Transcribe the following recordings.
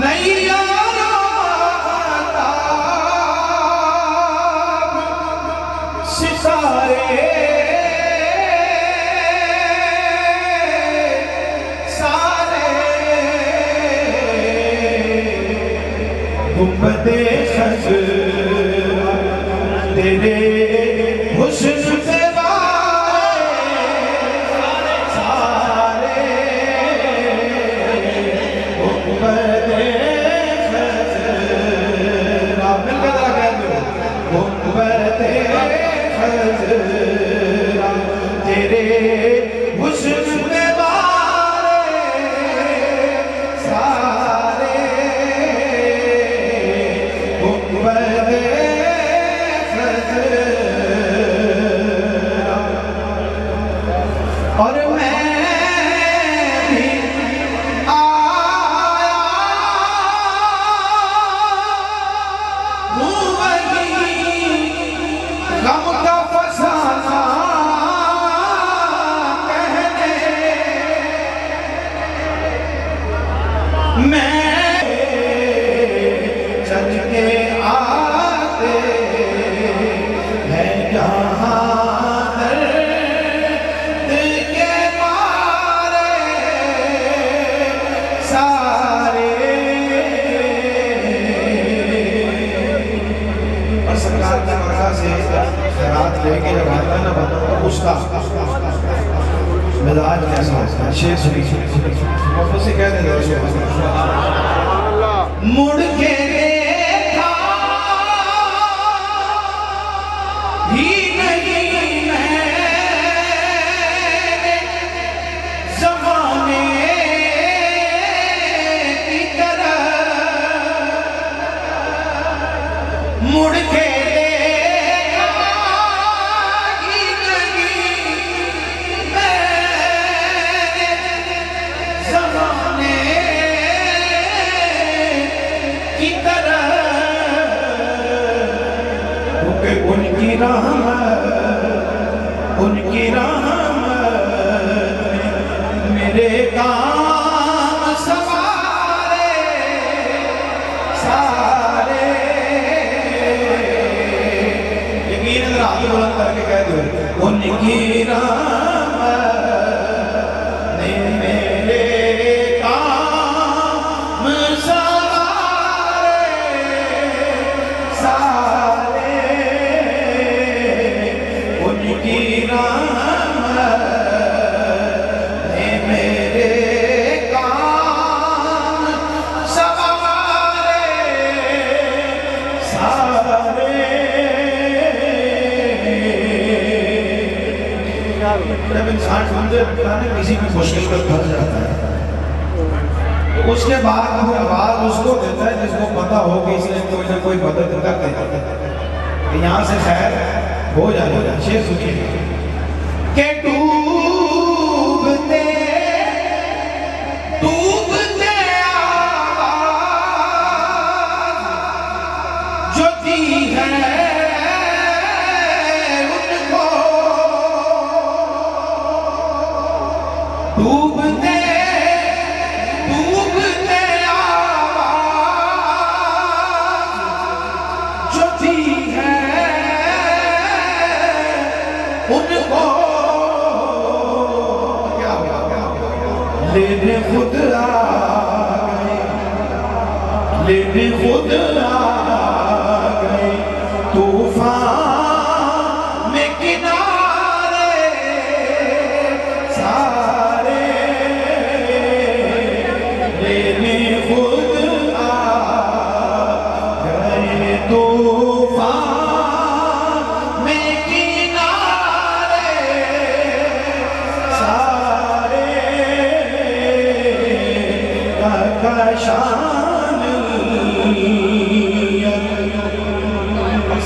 नैया सितारे सारे गुंबदे खज़र तेरे हुस्न पे तेरे हुस्न में सारे गुंबदे खज़रा और मैं भी आया हूँ वही गम का फसाना मैं चल के आते हैं जहाँ दर्द के मारे सारे। और सरकार की मर्ज़ा से खैरात लेके जब आता है ना बंदों को पूछता मिजाज कैसा होता है, शेर सुनी वापस से कह देते मुड़ के देखा ही नहीं मैंने ज़माने की तरह मुड़ के उनकी रहमत मेरे काम सवारे सारे। यकीन अगर हाथ बुलंद करके कह दो उनकी रहमत ने मेरे काम सवारे सारे। उनकी रहमत ने मेरे काम सवारे सारे। जब इंसान ढूंढते रहता है किसी भी मुश्किल में फंस जाता है तो उसके बाद वो आवाज उसको देता है जिसको पता हो कि इसने कोई ना कोई मदद करते हैं यहाँ से खैर हो जाएगा। शेर सुनिए के डूबते डूबते आवाज जो दी है उनको डूबते डूबते आवाज जो दी है उनको क्या लेने खुद आ गए लेने खुद आ गए तूफान में किनारे सारे। लेने खुद आ गए तूफान में शान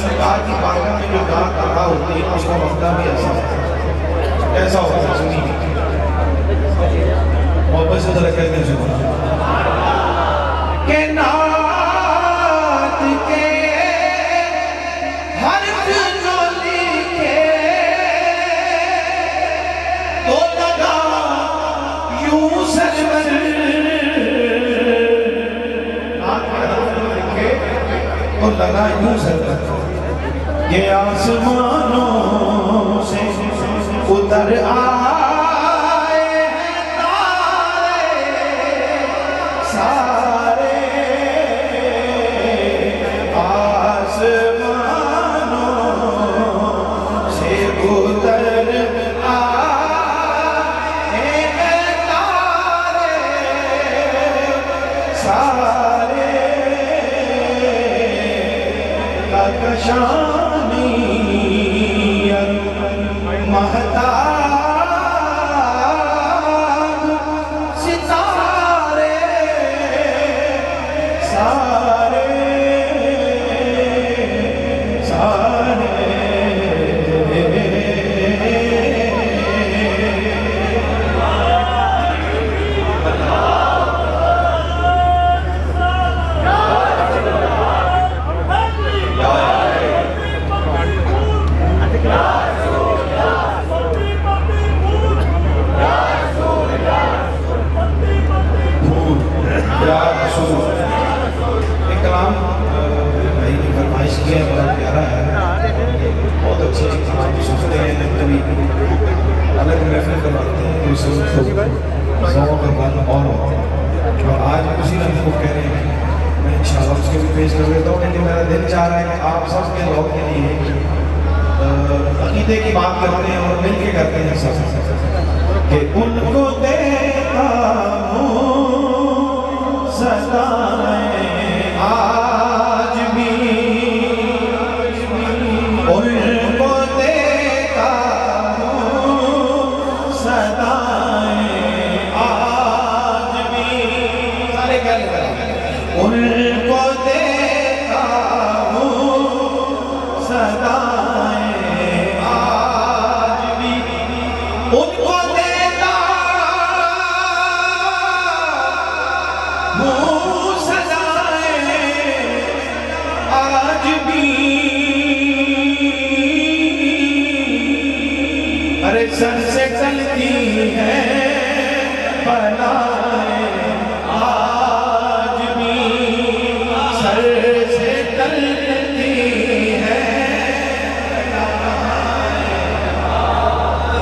सरकार की बारगाह में जो दात अदा होती है उसका मसला भी ऐसा होता है। सुनिए मोहब्बत से जरा कहते हैं के नात के हर्फ जो लिखे तो लगा यूं सरवर लगा यूं सरकत के आसमानों से उतर आए हैं तारे सारे, आसमानों से उतर आए हैं तारे सारे, कशानी महताब सितारे सारे सारे। एक कलाम भाई ने फरमाइश किया है, बड़ा प्यारा है, बहुत अच्छे कलाम सोचते हैं, कभी अलग महफिल करवाते हैं तो उससे और आज उसी रंग को कह रहे हैं। मैं इंशाल्लाह उसके भी पेश कर देता हूँ, लेकिन मेरा दिल चाह रहा है कि आप सबके लोग के लिए अकीदे की बात करते हैं और मिल के करते हैं सब कि उनको देखा सदाएं आज भी, उनको देखा सदाएं आज भी, सारे क्या लिखा, उनको देखा सदाएं आज भी, उनको देखा आज भी। अरे सर से चलती है बनाए आज भी, सर से चलती है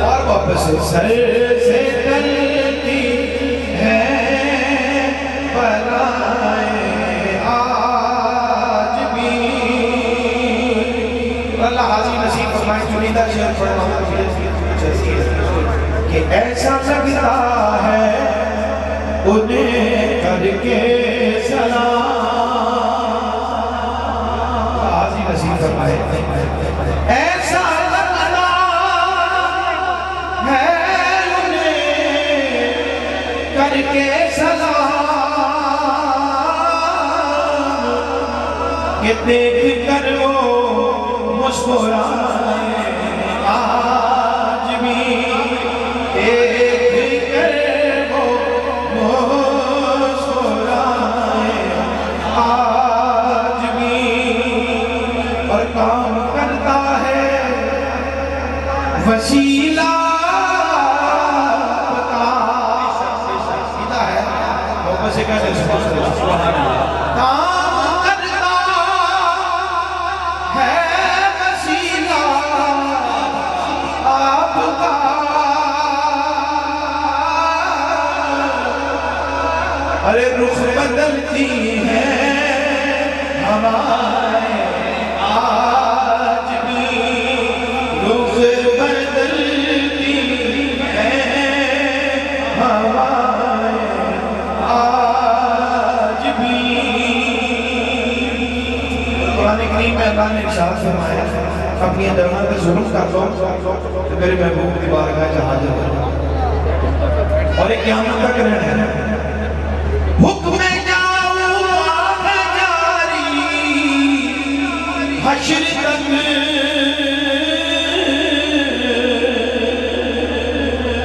और वापस सर से चलती है बनाए नसीब फरमाए। चुनिंदा शेर पढ़ना कि ऐसा लगता है उन्हें करके सलाम, हाजी नसीब फरमाए। ऐसा लगता है उन्हें करके सलाम कि देख कर वो मुस्कुराए आज भी, देख कर वो मुस्कुराए आज भी। और काम करता है वसीला पता है, मोहब्बत से कहते हैं अरे रुख बदलती है हमारे आज भी, रुख बदलती है हमारे आज भी। कुरान करीम में अल्लाह ने इरशाद फरमाया अपनी दरगाह पे जुल्म कर लो तो मेरे महबूब की बारगाह में हाजिर हो जाओ और एक क़यामत तक रहना है। हुक्म जाऊं जारी हश्र तक,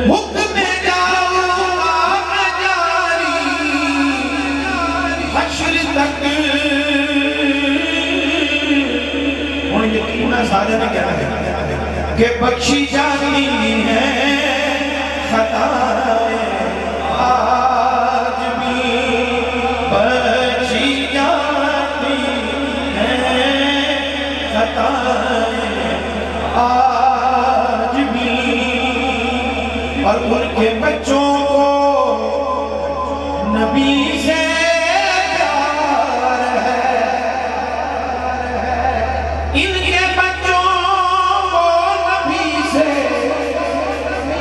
हुक्म जाऊं जारी हश्र तक। और यकीन सारे ने क्या है कि बख्शी जाती है खताएं आज भी, बख्शी जाती है इनके बच्चों को नबी से प्यार है, इनके बच्चों को नबी से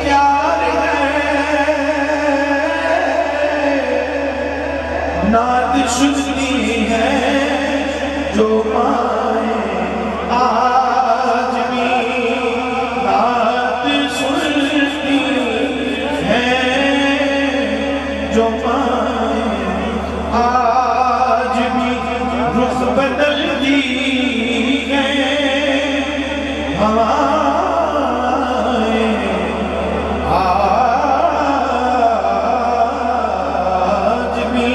प्यार है। नात सुनती है जो माए आज भी, नात सुनती है जो माए आज भी, रुख बदलती है हमारे आज भी।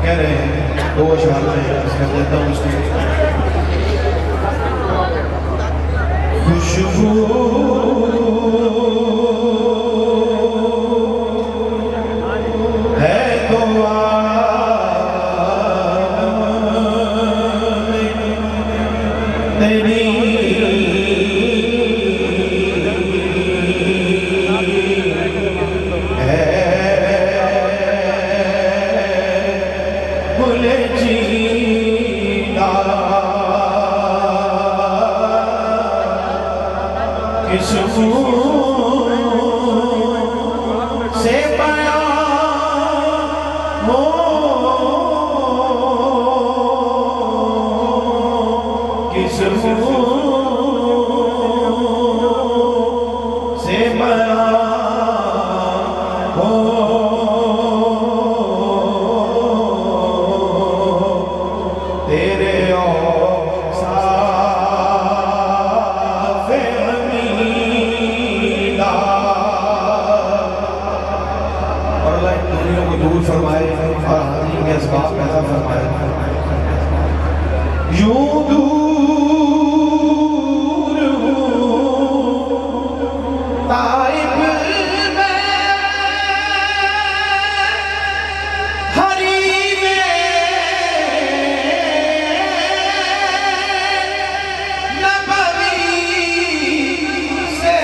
कह रहे हैं दो अशार में कर देता हूँ उसको। खुशबू है तो तेरी से बयां हो किस से बयां हो तेरे दूर फरमाए और हाजिरी के असबाब पैदा फरमाए। यूं दूर हूँ ताइब में हरी में नबवी से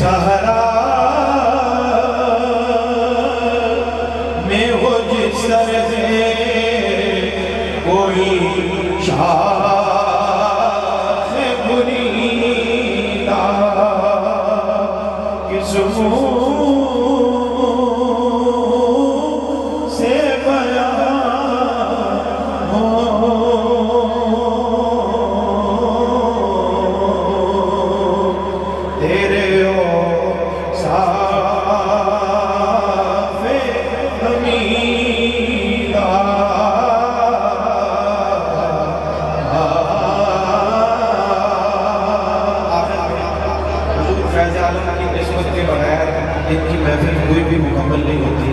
सहरा में हो जिस तरह से कोई शाख बुरीदा किस मुँह से बयां हो तेरे इनकी महफिल कोई भी मुकम्मल नहीं होती।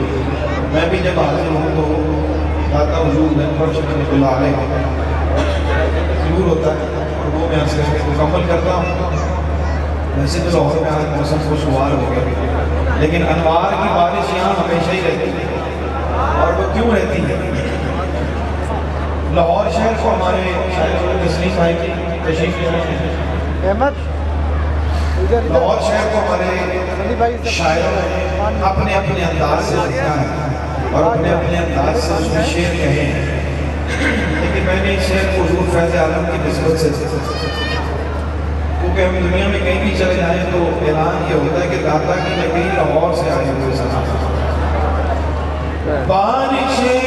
मैं भी जब हाजिर हूँ तो दाता हुजूर अकबर शफ़ीउल्लाह अलैह ज़रूर होता है और वो मैं आज करके मुकम्मल करता हूँ। वैसे तो लाहौर में आज मौसम खुशगवार हो गया, लेकिन अनवार की बारिश यहाँ हमेशा ही रहती है। और वो क्यों रहती है? लाहौर शहर को हमारे शायर तस्लीम भाई की तशरीफ लाहौर शहर को हमारे शायरों ने अपने अपने अंदाज से लिखा है और अपने अपने अंदाज से उसमें शेर कहे हैं। लेकिन मैंने इस शेर को हुजूर फैज़ आलम की निस्बत से, क्योंकि हम दुनिया में कहीं भी चले जाएं तो ऐलान ये होता है कि दाता की नगरी लाहौर से आए हुए सना। बारिशें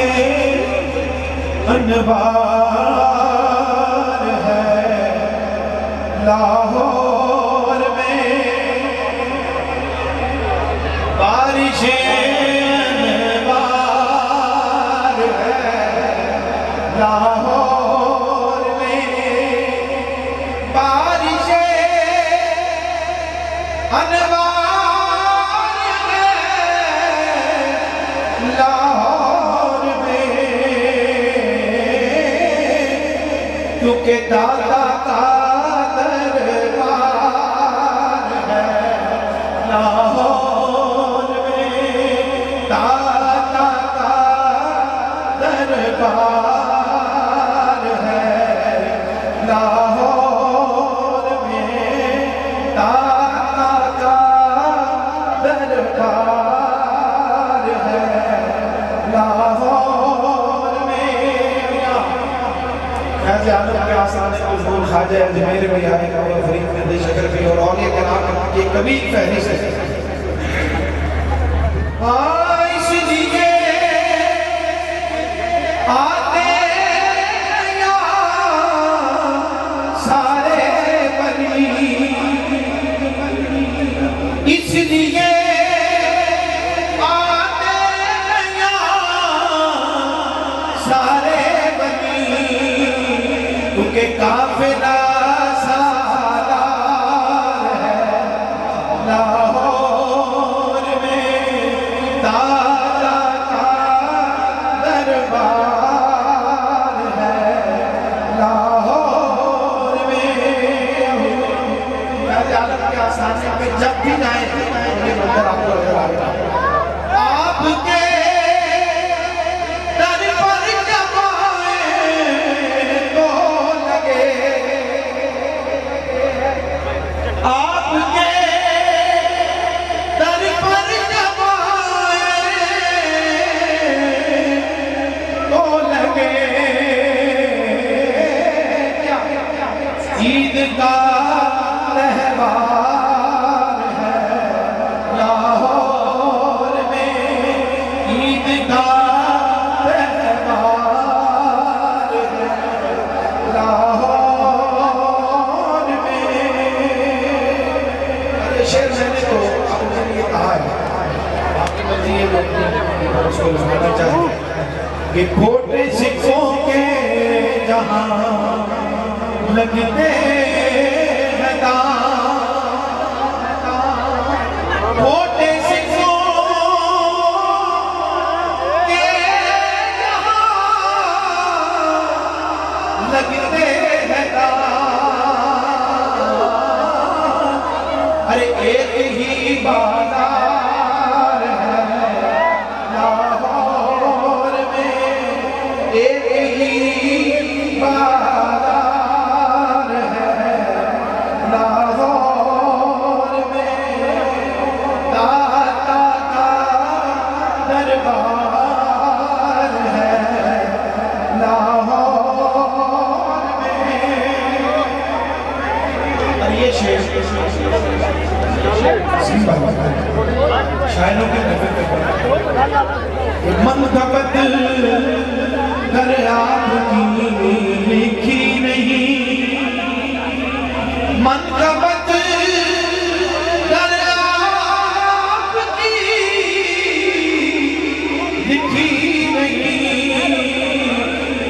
अनवार है लाहौर में, बारिशें अनवार है लाहौर में, बारिशें अनवार है लाहौर में, क्योंकि दाता का दरबार है लाहौर में, दाता का दरबार आलम के आसाने हुजूर ख्वाजा अजमेर में आएगा और फरीद में शकर भी और औलिया कराम की कभी फहरिस्त है। इसलिए आते या सारे बनी, इसलिए के काफिला सालार है लाहौर में, ताला का दरबार है लाहौर में। आलम के आसाने पे जब भी जाए मंदिर आपको नजर आएगा। आपके ईद का त्योहार है लाहौर में, ईद का त्योहार है लाहौर में। अरे शेर मैंने तो अपने लिए कहा है, आपकी मर्जी है उसको सुनाना चाहिए कि खोटे सिक्कों के जहां लगते हैं दांव, खोटे सिक्कों के जहां लगते हैं दांव। अरे एक ही बाजार है लाहौर में, एक ही बाजार लाहौर में, दाता का दरबार है लाहौर में। और ये शेर शायरों के मनकबत कर आपकी लिखी नहीं, मनकबत कर आपकी लिखी नहीं।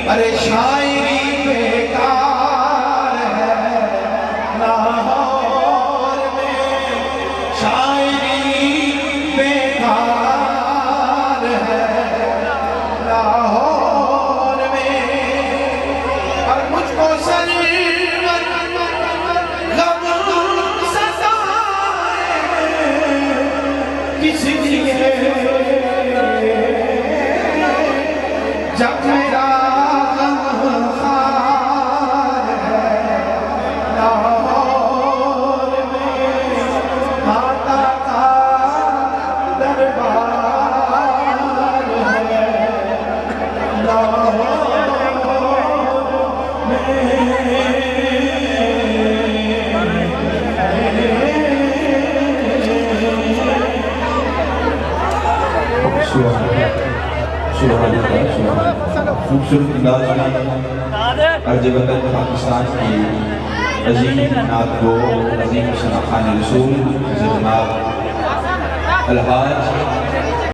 अरे शायरी बेकार है लाहौर में, शायरी बेकार है लाहौर में। और मुझको जब मेरा गमखार है लाहौर में, माता का दरबार है लाहौर में। खूबसूरत अंदाज में अर्ज वतन पाकिस्तान की अजीम नात गो, अजीम शनाखान रसूल जनाब अलहाज